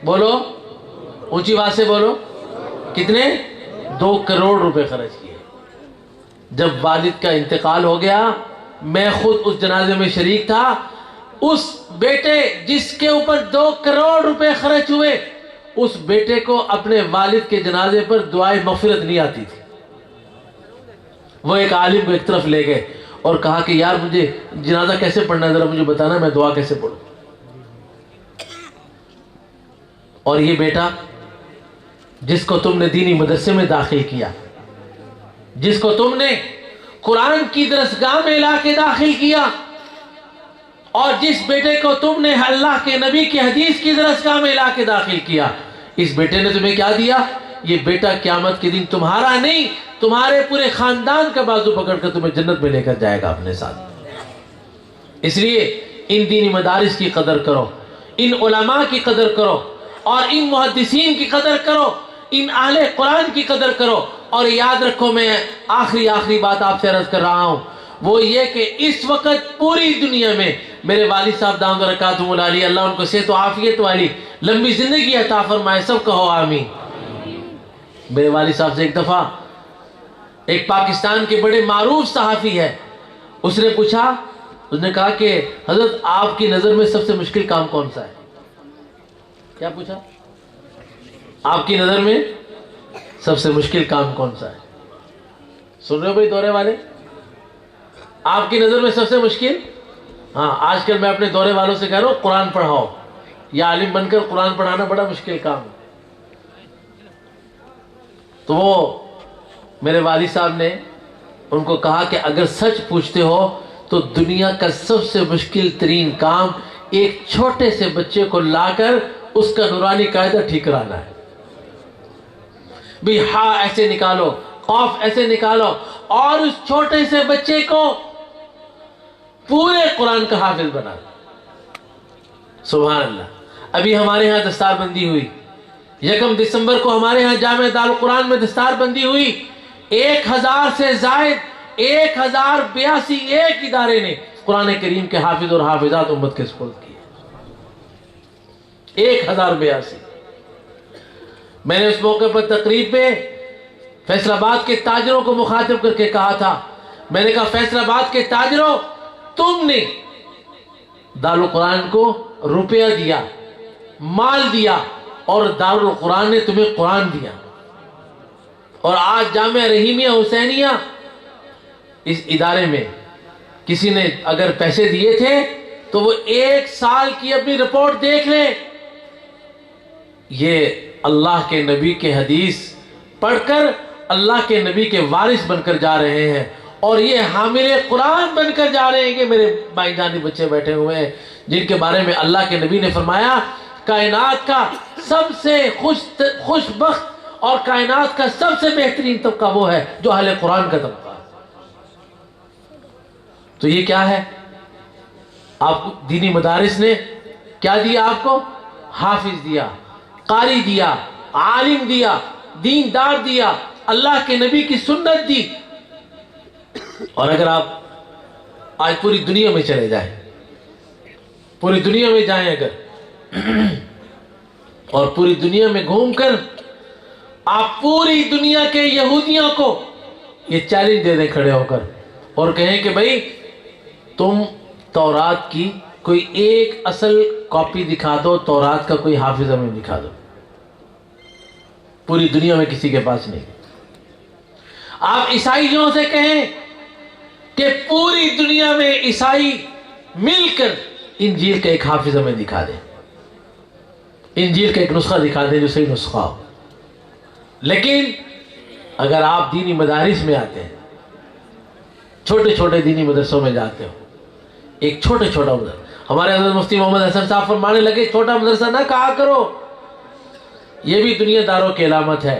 بولو، اونچی بات سے بولو، کتنے؟ 2 کروڑ روپے خرچ کیے. جب والد کا انتقال ہو گیا، میں خود اس جنازے میں شریک تھا. اس بیٹے جس کے اوپر 2 کروڑ روپے خرچ ہوئے، اس بیٹے کو اپنے والد کے جنازے پر دعائے مغفرت نہیں آتی تھی. وہ ایک عالم کو ایک طرف لے گئے اور کہا کہ یار مجھے جنازہ کیسے پڑھنا ہے، ذرا مجھے بتانا، میں دعا کیسے پڑھوں. اور یہ بیٹا جس کو تم نے دینی مدرسے میں داخل کیا، جس کو تم نے قرآن کی درسگاہ میں لا کے داخل کیا، اور جس بیٹے کو تم نے اللہ کے نبی کی حدیث کی درسگاہ میں لا کے داخل کیا، اس بیٹے نے تمہیں کیا دیا؟ یہ بیٹا قیامت کے دن تمہارا نہیں، تمہارے پورے خاندان کا بازو پکڑ کر تمہیں جنت میں لے کر جائے گا اپنے ساتھ. اس لیے ان دینی مدارس کی قدر کرو، ان علماء کی قدر کرو، اور ان محدثین کی قدر کرو، ان اہل قرآن کی قدر کرو. اور یاد رکھو، میں آخری بات آپ سے عرض کر رہا ہوں، وہ یہ کہ اس وقت پوری دنیا میں میرے والد صاحب دامت برکاتہم العالیہ، اللہ ان کو صحت و عافیت والی لمبی زندگی عطا فرمائے، سب کہو آمین. میرے والد صاحب سے ایک دفعہ ایک پاکستان کے بڑے معروف صحافی ہے، اس نے پوچھا، اس نے کہا کہ حضرت آپ کی نظر میں سب سے مشکل کام کون سا ہے؟ کیا پوچھا؟ آپ کی نظر میں سب سے مشکل کام کون سا ہے؟ سن رہے ہو بھائی دورے والے؟ آپ کی نظر میں سب سے مشکل؟ ہاں، آج کل میں اپنے دورے والوں سے کہہ رہا ہوں قرآن پڑھاؤ. یا عالم بن کر قرآن پڑھانا بڑا مشکل کام ہے. تو وہ میرے والد صاحب نے ان کو کہا کہ اگر سچ پوچھتے ہو تو دنیا کا سب سے مشکل ترین کام ایک چھوٹے سے بچے کو لا کر اس کا نورانی قاعدہ ٹھیک کرانا ہے. بھی ہاں ایسے نکالو، قاف ایسے نکالو، اور اس چھوٹے سے بچے کو پورے قرآن کا حافظ بنا. سبحان اللہ. ابھی ہمارے ہاں دستار بندی ہوئی، 1 دسمبر کو ہمارے ہاں جامعہ دارالقرآن میں دستار بندی ہوئی. 1000 سے زائد 1082 ایک ادارے نے قرآن کریم کے حافظ اور حافظات امت کے سپرد کیے. 1082. میں نے اس موقع پر تقریب پہ فیصل آباد کے تاجروں کو مخاطب کر کے کہا تھا، میں نے کہا فیصل آباد کے تاجروں، تم نے دارالقرآن کو روپیہ دیا، مال دیا، اور دارالقرآن نے تمہیں قرآن دیا. اور آج جامعہ رحیمیہ حسینیہ اس ادارے میں کسی نے اگر پیسے دیے تھے تو وہ 1 سال کی اپنی رپورٹ دیکھ لیں. یہ اللہ کے نبی کے حدیث پڑھ کر اللہ کے نبی کے وارث بن کر جا رہے ہیں، اور یہ حامل قرآن بن کر جا رہے ہیں. کہ میرے بھائی جانی بچے بیٹھے ہوئے ہیں جن کے بارے میں اللہ کے نبی نے فرمایا کائنات کا سب سے خوش بخت اور کائنات کا سب سے بہترین طبقہ وہ ہے جو اہل قرآن کا طبقہ ہے. تو یہ کیا ہے؟ آپ کو دینی مدارس نے کیا دیا؟ آپ کو حافظ دیا، قاری دیا، عالم دیا، دیندار دیا، اللہ کے نبی کی سنت دی. اور اگر آپ آج پوری دنیا میں چلے جائیں، پوری دنیا میں جائیں اگر، اور پوری دنیا میں گھوم کر آپ پوری دنیا کے یہودیوں کو یہ چیلنج دے دیں کھڑے ہو کر اور کہیں کہ بھئی تم تورات کی کوئی ایک اصل کاپی دکھا دو، تورات کا کوئی حافظ ہمیں دکھا دو. پوری دنیا میں کسی کے پاس نہیں. آپ عیسائیوں سے کہیں کہ پوری دنیا میں عیسائی مل کر انجیل کا ایک حافظ ہمیں دکھا دیں، انجیل کا ایک نسخہ دکھا دیں جو صحیح نسخہ ہو. لیکن اگر آپ دینی مدارس میں آتے ہیں، چھوٹے چھوٹے دینی مدرسوں میں جاتے ہو، ایک چھوٹا مدرسہ، ہمارے حضرت مفتی محمد حسن صاحب فرمانے لگے چھوٹا مدرسہ نہ کہا کرو، یہ بھی دنیا داروں کی علامت ہے.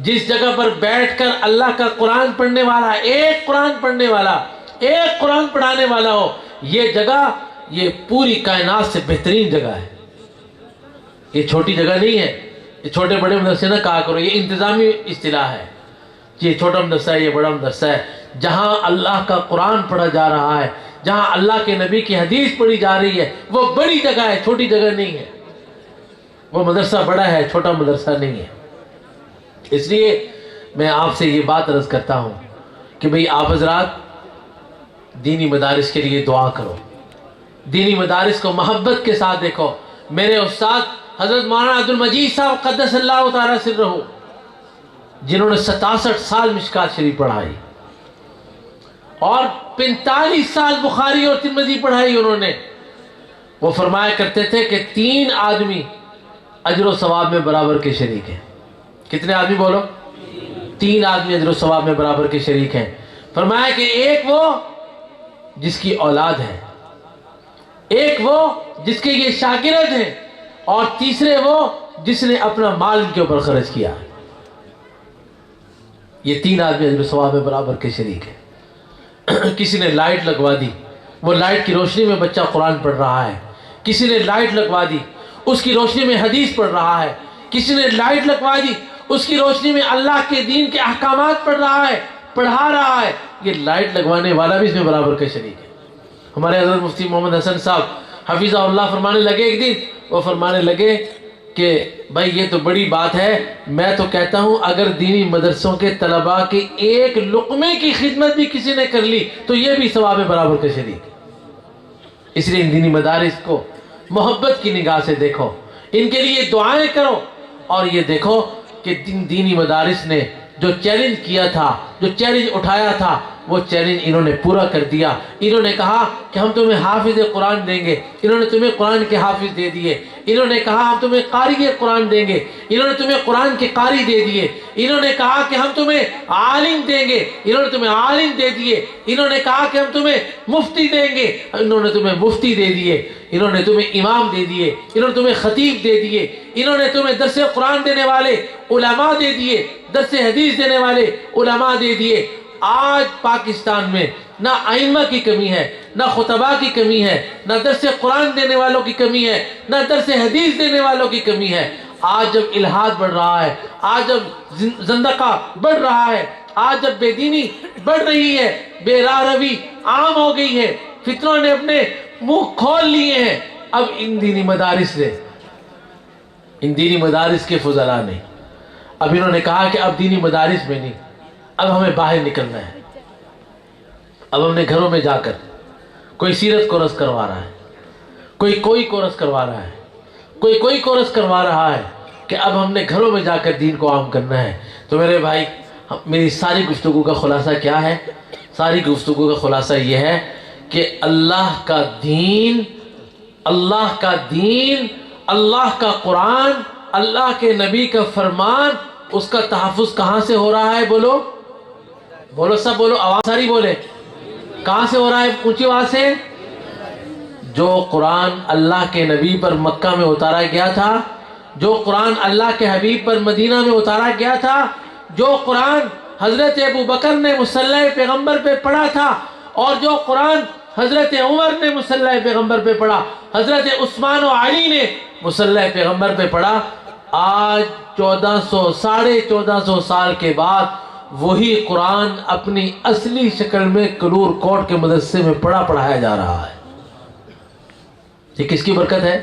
جس جگہ پر بیٹھ کر اللہ کا قرآن پڑھنے والا، ایک قرآن پڑھنے والا، ایک قرآن پڑھانے والا ہو، یہ جگہ یہ پوری کائنات سے بہترین جگہ ہے. یہ چھوٹی جگہ نہیں ہے. یہ چھوٹے بڑے مدرسے نہ کہا کرو، یہ انتظامی اصطلاح ہے. یہ چھوٹا مدرسہ ہے، یہ بڑا مدرسہ ہے. جہاں اللہ کا قرآن پڑھا جا رہا ہے، جہاں اللہ کے نبی کی حدیث پڑھی جا رہی ہے، وہ بڑی جگہ ہے، چھوٹی جگہ نہیں ہے۔ وہ مدرسہ بڑا ہے، چھوٹا مدرسہ نہیں ہے۔ اس لیے میں آپ سے یہ بات عرض کرتا ہوں کہ بھئی آپ حضرات دینی مدارس کے لیے دعا کرو، دینی مدارس کو محبت کے ساتھ دیکھو۔ میرے استاد حضرت مولانا عبدالمجید صاحب قدس اللہ تعالیٰ سرہ، جنہوں نے 67 سال مشکات شریف پڑھائی اور 45 سال بخاری اور ترمذی پڑھائی انہوں نے، وہ فرمایا کرتے تھے کہ 3 آدمی اجر و ثواب میں برابر کے شریک ہیں۔ کتنے آدمی بولو؟ 3 آدمی اجر و ثواب میں برابر کے شریک ہیں۔ فرمایا کہ ایک وہ جس کی اولاد ہے، ایک وہ جس کے یہ شاگرد ہیں، اور تیسرے وہ جس نے اپنا مال ان کے اوپر خرچ کیا۔ یہ 3 آدمی اجر و ثواب میں برابر کے شریک ہیں۔ کسی نے لائٹ لگوا دی، وہ لائٹ کی روشنی میں بچہ قرآن پڑھ رہا ہے۔ کسی نے لائٹ لگوا دی، اس کی روشنی میں حدیث پڑھ رہا ہے۔ کسی نے لائٹ لگوا دی، اس کی روشنی میں اللہ کے دین کے احکامات پڑھ رہا ہے، پڑھا رہا ہے۔ یہ لائٹ لگوانے والا بھی اس میں برابر کے شریک ہے۔ ہمارے حضرت مفتی محمد حسن صاحب حفظہ اللہ فرمانے لگے ایک دن، وہ فرمانے لگے کہ بھائی یہ تو بڑی بات ہے، میں تو کہتا ہوں اگر دینی مدرسوں کے طلباء کی ایک لقمے کی خدمت بھی کسی نے کر لی تو یہ بھی ثواب برابر کے شریک ہے۔ اس لیے ان دینی مدارس کو محبت کی نگاہ سے دیکھو، ان کے لیے دعائیں کرو، اور یہ دیکھو کہ دینی مدارس نے جو چیلنج کیا تھا، جو چیلنج اٹھایا تھا، وہ چیلنج انہوں نے پورا کر دیا۔ انہوں نے کہا کہ ہم تمہیں حافظ قرآن دیں گے، انہوں نے تمہیں قرآن کے حافظ دے دیے۔ انہوں نے کہا ہم تمہیں قاری قرآن دیں گے، انہوں نے تمہیں قرآن کے قاری دے دیے۔ انہوں نے کہا کہ ہم تمہیں عالم دیں گے، انہوں نے تمہیں عالم دے دیے۔ انہوں نے کہا کہ ہم تمہیں مفتی دیں گے، انہوں نے تمہیں مفتی دے دیے۔ انہوں نے تمہیں امام دے دیے، انہوں نے تمہیں خطیب دے دیے۔ انہوں نے تمہیں درس قرآن دینے والے علماء دے دیے، درس حدیث دینے والے علماء دے دیے۔ آج پاکستان میں نہ ائمہ کی کمی ہے، نہ خطباء کی کمی ہے، نہ درس قرآن دینے والوں کی کمی ہے، نہ درس حدیث دینے والوں کی کمی ہے۔ آج جب الحاد بڑھ رہا ہے، آج جب زندقہ بڑھ رہا ہے، آج جب بے دینی بڑھ رہی ہے، بے راہ روی عام ہو گئی ہے، فتنوں نے اپنے منہ کھول لیے ہیں، اب ان دینی مدارس کے فضلاء نے اب انہوں نے کہا کہ اب دینی مدارس میں نہیں، اب ہمیں باہر نکلنا ہے۔ اب ہم نے گھروں میں جا کر کوئی سیرت کورس کروا رہا ہے، کوئی کورس کروا رہا ہے، کوئی کورس کروا رہا ہے کہ اب ہم نے گھروں میں جا کر دین کو عام کرنا ہے۔ تو میرے بھائی، میری ساری گفتگو کا خلاصہ کیا ہے؟ ساری گفتگو کا خلاصہ یہ ہے کہ اللہ کا دین، اللہ کا قرآن، اللہ کے نبی کا فرمان، اس کا تحفظ کہاں سے ہو رہا ہے؟ بولو سب بولو، آواز ساری بولے، کہاں سے ہو رہا ہے؟ اونچی آواز سے۔ جو قرآن اللہ کے نبی پر مکہ میں اتارا گیا تھا، جو قرآن اللہ کے حبیب پر مدینہ میں اتارا گیا تھا، جو قرآن حضرت ابو بکر نے مصلی پیغمبر پہ پڑھا تھا، اور جو قرآن حضرت عمر نے مصلی پیغمبر پہ پڑھا، حضرت عثمان و علی نے مصلی پیغمبر پہ پڑھا، آج 1400 سال کے بعد وہی قرآن اپنی اصلی شکل میں کلور کوٹ کے مدرسے میں پڑھایا جا رہا ہے۔ یہ کس کی برکت ہے؟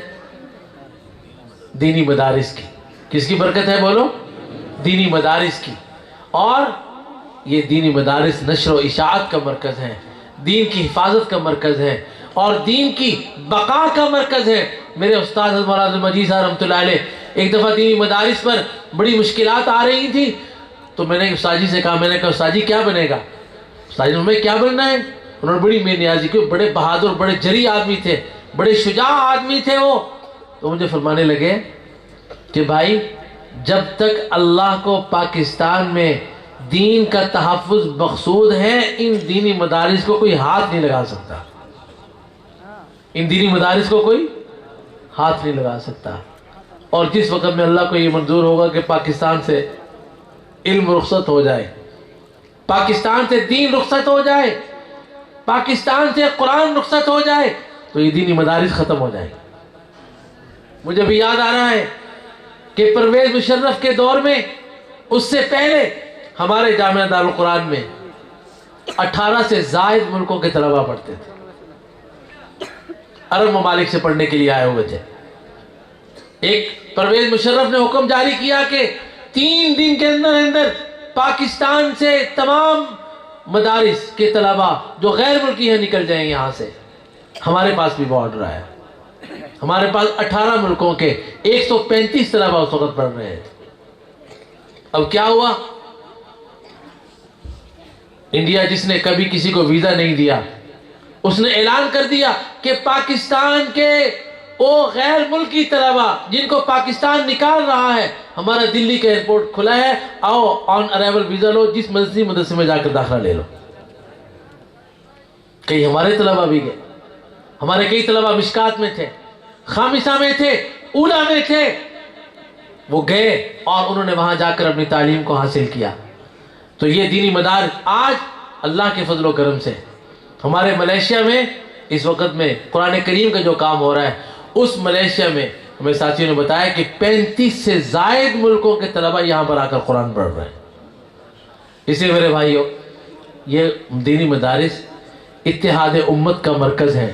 دینی مدارس کی۔ کس کی برکت ہے؟ بولو، دینی مدارس کی۔ اور یہ دینی مدارس نشر و اشاعت کا مرکز ہے، دین کی حفاظت کا مرکز ہے، اور دین کی بقا کا مرکز ہے۔ میرے استاد حضرت مولانا عبدالمجید صاحب رحمۃ اللہ علیہ ایک دفعہ دینی مدارس پر بڑی مشکلات آ رہی تھی، تو میں نے استاد جی سے کہا، میں نے کہا استاد جی کیا بنے گا؟ استاد جی ہمیں کیا بننا ہے؟ انہوں نے بڑی بے نیازی کی، بڑے بہادر، بڑے جری آدمی تھے، بڑے شجاع آدمی تھے وہ، تو مجھے فرمانے لگے کہ بھائی جب تک اللہ کو پاکستان میں دین کا تحفظ مقصود ہے، ان دینی مدارس کو کوئی ہاتھ نہیں لگا سکتا، ان دینی مدارس کو کوئی ہاتھ نہیں لگا سکتا۔ اور جس وقت میں اللہ کو یہ منظور ہوگا کہ پاکستان سے علم رخصت ہو جائے، پاکستان سے دین رخصت ہو جائے، پاکستان سے قرآن رخصت ہو جائے، تو یہ دینی مدارس ختم ہو جائیں۔ مجھے بھی یاد آ رہا ہے کہ پرویز مشرف کے دور میں، اس سے پہلے ہمارے جامعہ دارالقرآن میں 18 سے زائد ملکوں کے طلبہ پڑھتے تھے، عرب ممالک سے پڑھنے کے لیے آئے ہوئے تھے۔ ایک پرویز مشرف نے حکم جاری کیا کہ 3 دن کے اندر اندر پاکستان سے تمام مدارس کے طلبہ جو غیر ملکی ہیں نکل جائیں یہاں سے۔ ہمارے پاس بھی وہ آرڈر آیا، ہمارے پاس 18 ملکوں کے 135 طلبہ اس وقت پڑھ رہے تھے۔ اب کیا ہوا؟ انڈیا جس نے کبھی کسی کو ویزا نہیں دیا، اس نے اعلان کر دیا کہ پاکستان کے وہ غیر ملکی طلبہ جن کو پاکستان نکال رہا ہے، ہمارا دلی کا ایئرپورٹ کھلا ہے، آؤ آن ارائیول ویزا لو، جس مدرسے میں جا کر داخلہ لے لو۔ کئی ہمارے طلبہ بھی گئے، ہمارے کئی طلبہ مشکات میں تھے، خامسہ میں تھے، اولا میں تھے، وہ گئے اور انہوں نے وہاں جا کر اپنی تعلیم کو حاصل کیا۔ تو یہ دینی مدارس آج اللہ کے فضل و کرم سے ہمارے ملیشیا میں اس وقت میں قرآن کریم کا جو کام ہو رہا ہے، اس ملیشیا میں ہمیں ساتھیوں نے بتایا کہ 35 سے زائد ملکوں کے طلبہ یہاں پر آ کر قرآن پڑھ رہے ہیں۔ اس لیے میرے بھائیوں، یہ دینی مدارس اتحاد امت کا مرکز ہے۔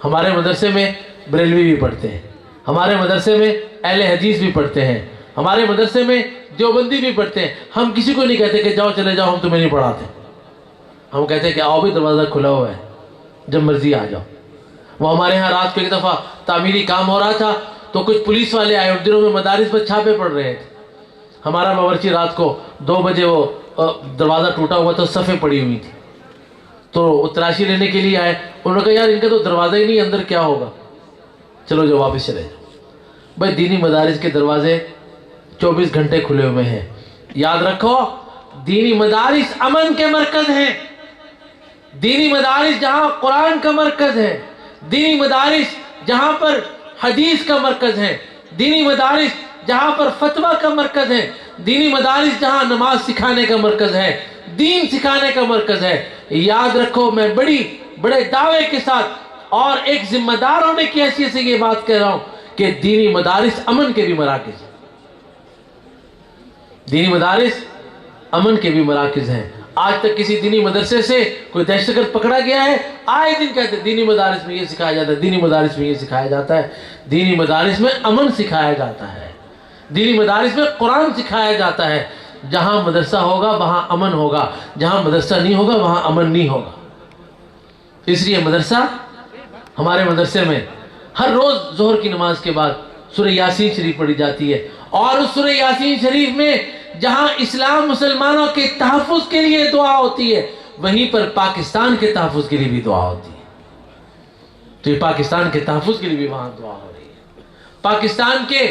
ہمارے مدرسے میں بریلوی بھی پڑھتے ہیں، ہمارے مدرسے میں اہل حدیث بھی پڑھتے ہیں، ہمارے مدرسے میں دیوبندی بھی پڑھتے ہیں۔ ہم کسی کو نہیں کہتے کہ جاؤ چلے جاؤ ہم تمہیں نہیں پڑھاتے، ہم کہتے ہیں کہ آؤ بھی، دروازہ کھلا ہوا ہے، جب مرضی آ جاؤ۔ وہ ہمارے ہاں رات کو ایک دفعہ تعمیری کام ہو رہا تھا تو کچھ پولیس والے آئے، ان دنوں میں مدارس پر چھاپے پڑ رہے تھے۔ ہمارا باورچی رات کو 2 بجے وہ دروازہ ٹوٹا ہوا تھا، صفیں پڑی ہوئی تھی، تو وہ تلاشی لینے کے لیے آئے۔ انہوں نے کہا یار ان کا تو دروازہ ہی نہیں، اندر کیا ہوگا، چلو جو واپس چلے جاؤ۔ بھائی دینی مدارس کے دروازے 24 گھنٹے کھلے ہوئے ہیں۔ یاد رکھو، دینی مدارس امن کے مرکز ہیں، دینی مدارس جہاں قرآن کا مرکز ہے، دینی مدارس جہاں پر حدیث کا مرکز ہے، دینی مدارس جہاں پر فتویٰ کا مرکز ہے، دینی مدارس جہاں نماز سکھانے کا مرکز ہے، دین سکھانے کا مرکز ہے۔ یاد رکھو، میں بڑے دعوے کے ساتھ اور ایک ذمہ دار ہونے کی حیثیت سے یہ بات کہہ رہا ہوں کہ دینی مدارس امن کے بھی مراکز ہیں، دینی مدارس امن کے بھی مراکز ہیں۔ آج تک کسی دینی مدرسے سے کوئی دہشت گرد پکڑا گیا ہے؟ آئے دن کہتے ہیں دینی مدارس میں یہ سکھایا جاتا ہے، دینی مدارس میں یہ سکھایا جاتا ہے۔ دینی مدارس میں امن سکھایا جاتا ہے، دینی مدارس میں قرآن سکھایا جاتا ہے۔ جہاں مدرسہ ہوگا وہاں امن ہوگا، جہاں مدرسہ نہیں ہوگا وہاں امن نہیں ہوگا۔ اس لیے مدرسہ، ہمارے مدرسے میں ہر روز ظہر کی نماز کے بعد سورہ یاسین شریف پڑھی جاتی ہے، اور اس سورہ یاسین شریف میں جہاں اسلام مسلمانوں کے تحفظ کے لیے دعا ہوتی ہے، وہیں پر پاکستان کے تحفظ کے لیے بھی دعا ہوتی ہے۔ تو یہ پاکستان کے تحفظ کے لیے بھی وہاں دعا ہو رہی ہے، پاکستان کے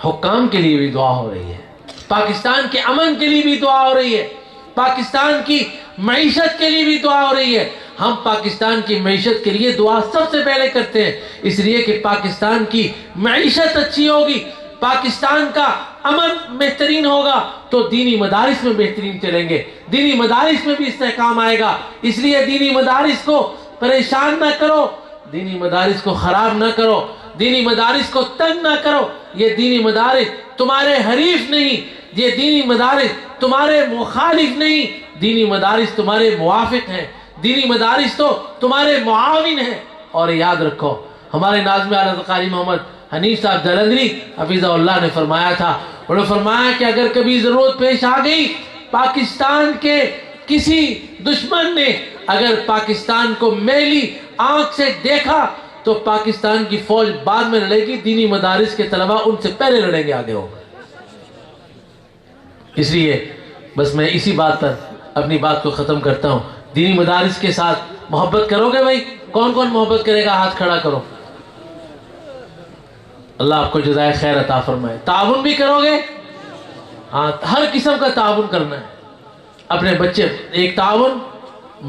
حکام کے لیے بھی دعا ہو رہی ہے، پاکستان کے امن کے لیے بھی دعا ہو رہی ہے، پاکستان کی معیشت کے لیے بھی دعا ہو رہی ہے۔ ہم پاکستان کی معیشت کے لیے دعا سب سے پہلے کرتے ہیں، اس لیے کہ پاکستان کی معیشت اچھی ہوگی، پاکستان کا امن بہترین ہوگا تو دینی مدارس میں بہترین چلیں گے، دینی مدارس میں بھی استحکام آئے گا۔ اس لیے دینی مدارس کو پریشان نہ کرو، دینی مدارس کو خراب نہ کرو، دینی مدارس کو تنگ نہ کرو۔ یہ دینی مدارس تمہارے حریف نہیں، یہ دینی مدارس تمہارے مخالف نہیں، دینی مدارس تمہارے موافق ہیں، دینی مدارس تو تمہارے معاون ہیں۔ اور یاد رکھو، ہمارے ناظم اعلیٰ قاری محمد حنیف صاحب جلندری حفظہ اللہ نے فرمایا تھا، انہوں نے فرمایا کہ اگر کبھی ضرورت پیش آ گئی، پاکستان کے کسی دشمن نے اگر پاکستان کو میلی آنکھ سے دیکھا تو پاکستان کی فوج بعد میں لڑے گی، دینی مدارس کے طلبہ ان سے پہلے لڑیں گے، آگے ہوگا۔ اس لیے بس میں اسی بات پر اپنی بات کو ختم کرتا ہوں۔ دینی مدارس کے ساتھ محبت کرو گے بھائی؟ کون کون محبت کرے گا؟ ہاتھ کھڑا کرو۔ اللہ آپ کو جزائے خیر عطا فرمائے۔ تعاون بھی کرو گے؟ ہاں، ہر قسم کا تعاون کرنا ہے اپنے بچے۔ ایک تعاون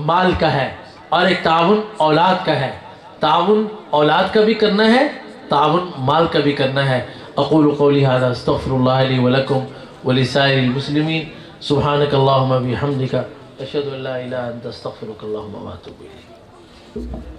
مال کا ہے اور ایک تعاون اولاد کا ہے۔ تعاون اولاد کا بھی کرنا ہے، تعاون مال کا بھی کرنا ہے۔ اقول قولی ھذا استغفر اللہ لی ولکم ولسائر المسلمین، سبحانک اللہم بحمدک، اشہد ان لا الہ الا انت، استغفرک اللہم واتوب الیک۔